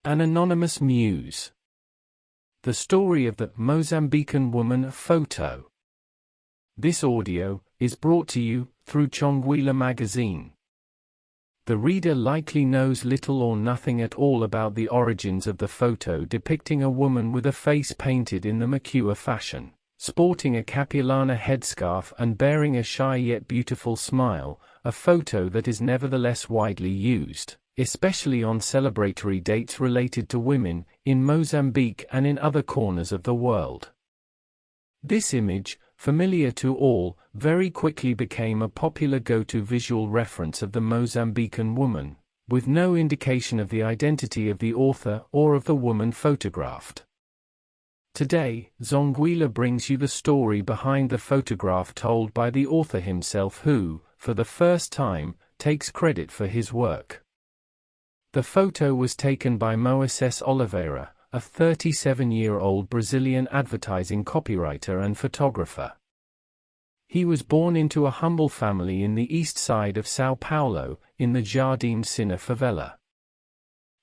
An anonymous muse. The story of the Mozambican woman photo. This audio is brought to you through Xonguila magazine. The reader likely knows little or nothing at all about the origins of the photo depicting a woman with a face painted in the Macua fashion, sporting a Capulana headscarf and bearing a shy yet beautiful smile, a photo that is nevertheless widely used, especially on celebratory dates related to women, in Mozambique and in other corners of the world. This image, familiar to all, very quickly became a popular go-to visual reference of the Mozambican woman, with no indication of the identity of the author or of the woman photographed. Today, Xonguila brings you the story behind the photograph told by the author himself who, for the first time, takes credit for his work. The photo was taken by Moses Oliveira, a 37-year-old Brazilian advertising copywriter and photographer. He was born into a humble family in the east side of São Paulo, in the Jardim Sina favela.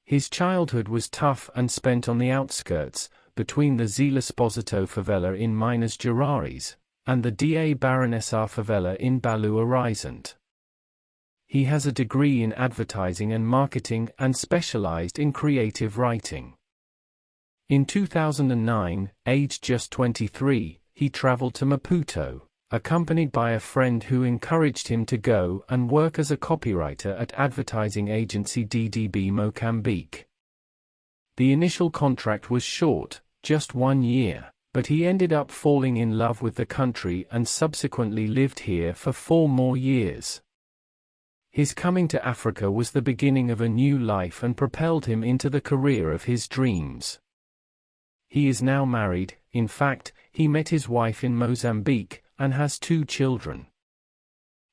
His childhood was tough and spent on the outskirts, between the Zila Esposito favela in Minas Gerais, and the Da Baronessar favela in Belo Horizonte. He has a degree in advertising and marketing and specialized in creative writing. In 2009, aged just 23, he traveled to Maputo, accompanied by a friend who encouraged him to go and work as a copywriter at advertising agency DDB Mozambique. The initial contract was short, just 1 year, but he ended up falling in love with the country and subsequently lived here for 4 more years. His coming to Africa was the beginning of a new life and propelled him into the career of his dreams. He is now married. In fact, he met his wife in Mozambique, and has 2 children.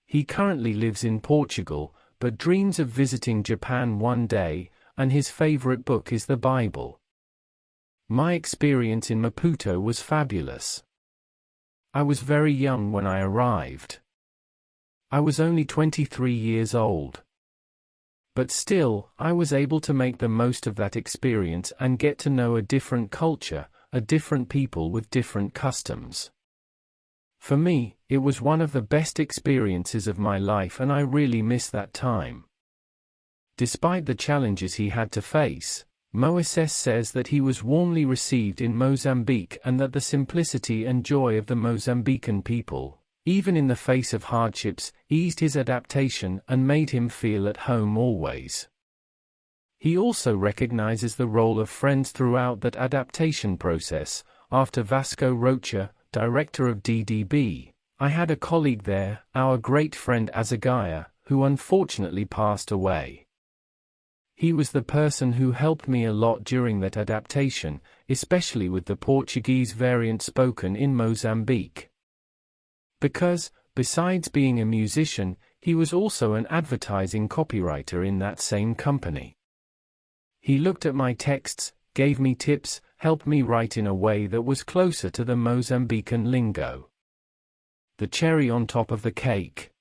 He currently lives in Portugal, but dreams of visiting Japan one day, and his favorite book is the Bible. My experience in Maputo was fabulous. I was very young when I arrived. I was only 23 years old. But still, I was able to make the most of that experience and get to know a different culture, a different people with different customs. For me, it was one of the best experiences of my life and I really miss that time. Despite the challenges he had to face, Moses says that he was warmly received in Mozambique and that the simplicity and joy of the Mozambican people, even in the face of hardships, eased his adaptation and made him feel at home always. He also recognizes the role of friends throughout that adaptation process. After Vasco Rocha, director of DDB, I had a colleague there, our great friend Xonguila, who unfortunately passed away. He was the person who helped me a lot during that adaptation, especially with the Portuguese variant spoken in Mozambique. Because, besides being a musician, he was also an advertising copywriter in that same company. He looked at my texts, gave me tips, helped me write in a way that was closer to the Mozambican lingo. The cherry on top of the cake.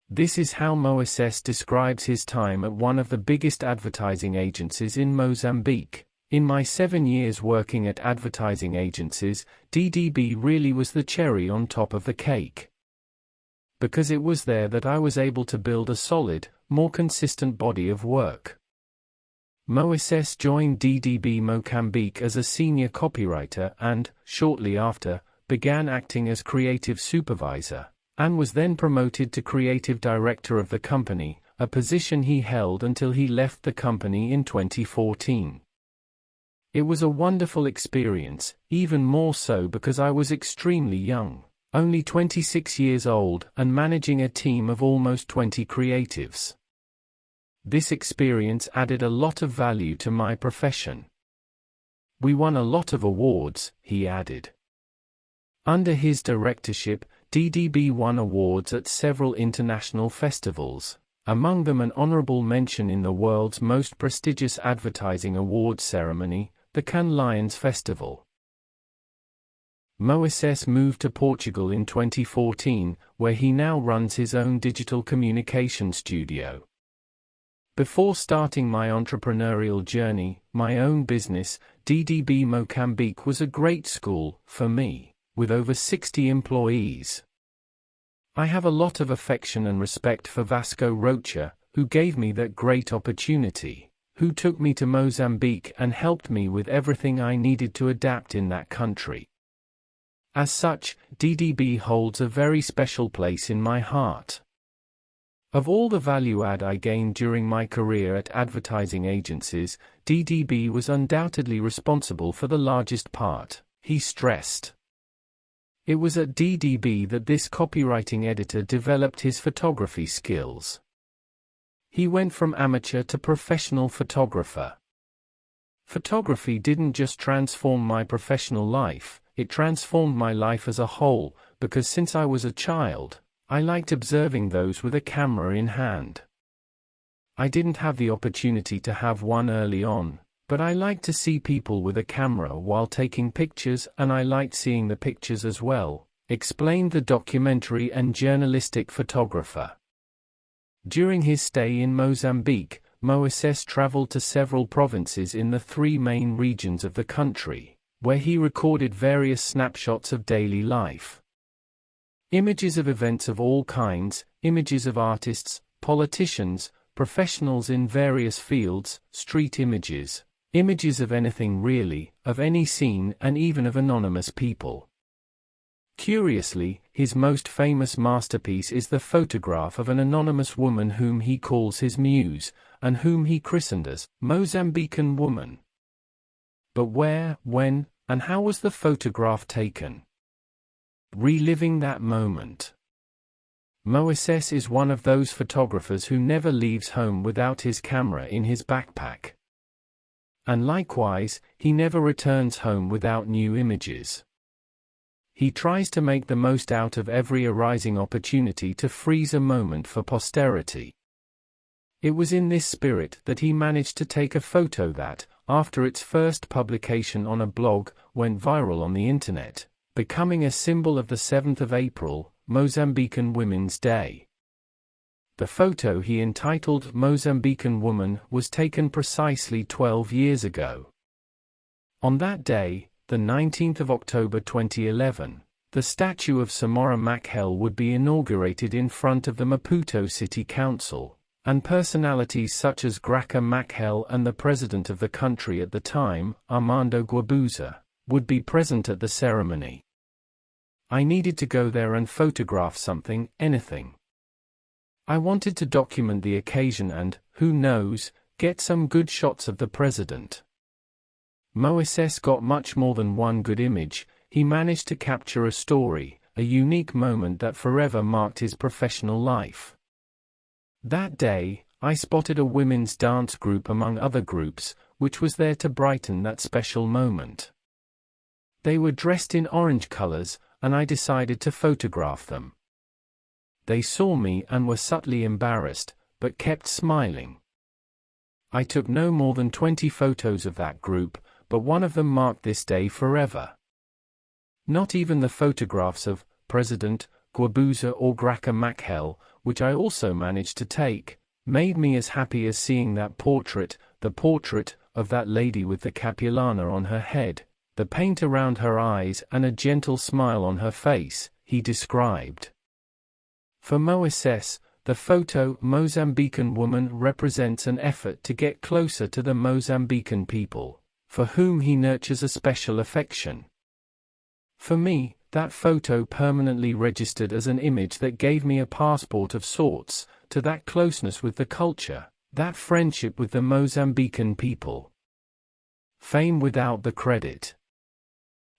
This is how Moses describes his time at one of the biggest advertising agencies in Mozambique. In my 7 years working at advertising agencies, DDB really was the cherry on top of the cake. Because it was there that I was able to build a solid, more consistent body of work. Moses joined DDB Mozambique as a senior copywriter and, shortly after, began acting as creative supervisor, and was then promoted to creative director of the company, a position he held until he left the company in 2014. It was a wonderful experience, even more so because I was extremely young, only 26 years old, and managing a team of almost 20 creatives. This experience added a lot of value to my profession. We won a lot of awards, he added. Under his directorship, DDB won awards at several international festivals, among them an honorable mention in the world's most prestigious advertising awards ceremony, the Cannes Lions Festival. Moses moved to Portugal in 2014, where he now runs his own digital communication studio. Before starting my entrepreneurial journey, my own business, DDB Mozambique was a great school for me, with over 60 employees. I have a lot of affection and respect for Vasco Rocha, who gave me that great opportunity, who took me to Mozambique and helped me with everything I needed to adapt in that country. As such, DDB holds a very special place in my heart. Of all the value add I gained during my career at advertising agencies, DDB was undoubtedly responsible for the largest part, he stressed. It was at DDB that this copywriting editor developed his photography skills. He went from amateur to professional photographer. Photography didn't just transform my professional life, it transformed my life as a whole, because since I was a child, I liked observing those with a camera in hand. I didn't have the opportunity to have one early on, but I liked to see people with a camera while taking pictures, and I liked seeing the pictures as well, explained the documentary and journalistic photographer. During his stay in Mozambique, Moises traveled to several provinces in the 3 main regions of the country, where he recorded various snapshots of daily life. Images of events of all kinds, images of artists, politicians, professionals in various fields, street images, images of anything really, of any scene, and even of anonymous people. Curiously, his most famous masterpiece is the photograph of an anonymous woman whom he calls his muse, and whom he christened as Mozambican woman. But where, when, and how was the photograph taken? Reliving that moment. Moises is one of those photographers who never leaves home without his camera in his backpack. And likewise, he never returns home without new images. He tries to make the most out of every arising opportunity to freeze a moment for posterity. It was in this spirit that he managed to take a photo that, after its first publication on a blog, went viral on the internet, becoming a symbol of the 7th of April, Mozambican Women's Day. The photo he entitled Mozambican Woman was taken precisely 12 years ago. On that day, the 19th of October 2011, the statue of Samora Machel would be inaugurated in front of the Maputo City Council, and personalities such as Graca Machel and the president of the country at the time, Armando Guebuza, would be present at the ceremony. I needed to go there and photograph something, anything. I wanted to document the occasion and, who knows, get some good shots of the president. Moises got much more than one good image. He managed to capture a story, a unique moment that forever marked his professional life. That day, I spotted a women's dance group among other groups, which was there to brighten that special moment. They were dressed in orange colors, and I decided to photograph them. They saw me and were subtly embarrassed, but kept smiling. I took no more than 20 photos of that group, but one of them marked this day forever. Not even the photographs of President Guebuza or Graca Machel, which I also managed to take, made me as happy as seeing that portrait, the portrait of that lady with the Capulana on her head, the paint around her eyes and a gentle smile on her face, he described. For Moises, the photo Mozambican woman represents an effort to get closer to the Mozambican people, for whom he nurtures a special affection. For me, that photo permanently registered as an image that gave me a passport of sorts, to that closeness with the culture, that friendship with the Mozambican people. Fame without the credit.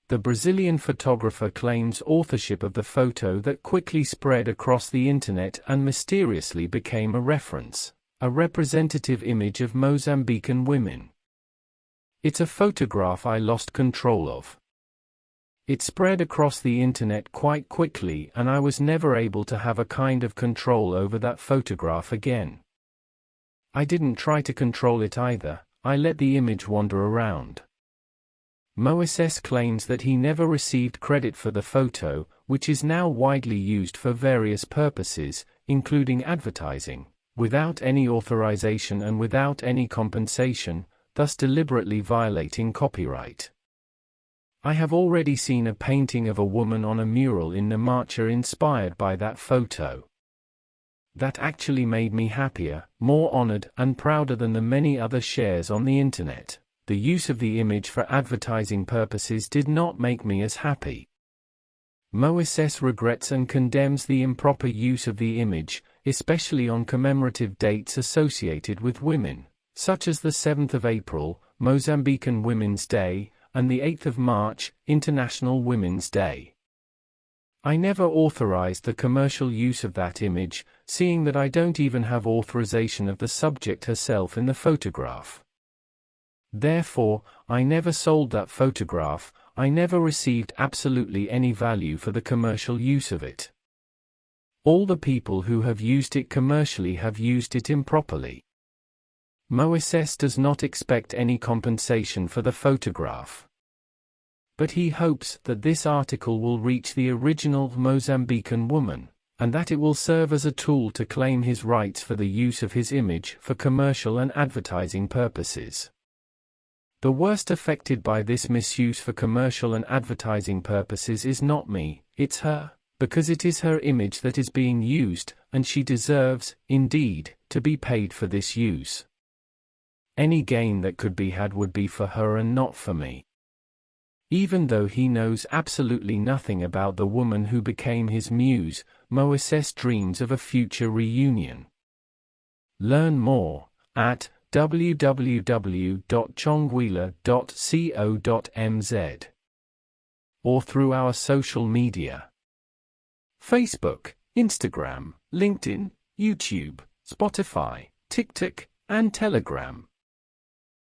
The Brazilian photographer claims authorship of the photo that quickly spread across the internet and mysteriously became a reference, a representative image of Mozambican women. It's a photograph I lost control of. It spread across the internet quite quickly and I was never able to have a kind of control over that photograph again. I didn't try to control it either, I let the image wander around. Moises claims that he never received credit for the photo, which is now widely used for various purposes, including advertising, without any authorization and without any compensation, thus deliberately violating copyright. I have already seen a painting of a woman on a mural in Macua inspired by that photo. That actually made me happier, more honored, and prouder than the many other shares on the internet. The use of the image for advertising purposes did not make me as happy. Moses regrets and condemns the improper use of the image, especially on commemorative dates associated with women, such as the 7th of April, Mozambican Women's Day, and the 8th of March, International Women's Day. I never authorized the commercial use of that image, seeing that I don't even have authorization of the subject herself in the photograph. Therefore, I never sold that photograph. I never received absolutely any value for the commercial use of it. All the people who have used it commercially have used it improperly. Moses does not expect any compensation for the photograph. But he hopes that this article will reach the original Mozambican woman, and that it will serve as a tool to claim his rights for the use of his image for commercial and advertising purposes. The worst affected by this misuse for commercial and advertising purposes is not me, it's her, because it is her image that is being used, and she deserves, indeed, to be paid for this use. Any gain that could be had would be for her and not for me. Even though he knows absolutely nothing about the woman who became his muse, Moses dreams of a future reunion. Learn more at www.xonguila.co.mz or through our social media: Facebook, Instagram, LinkedIn, YouTube, Spotify, TikTok, and Telegram.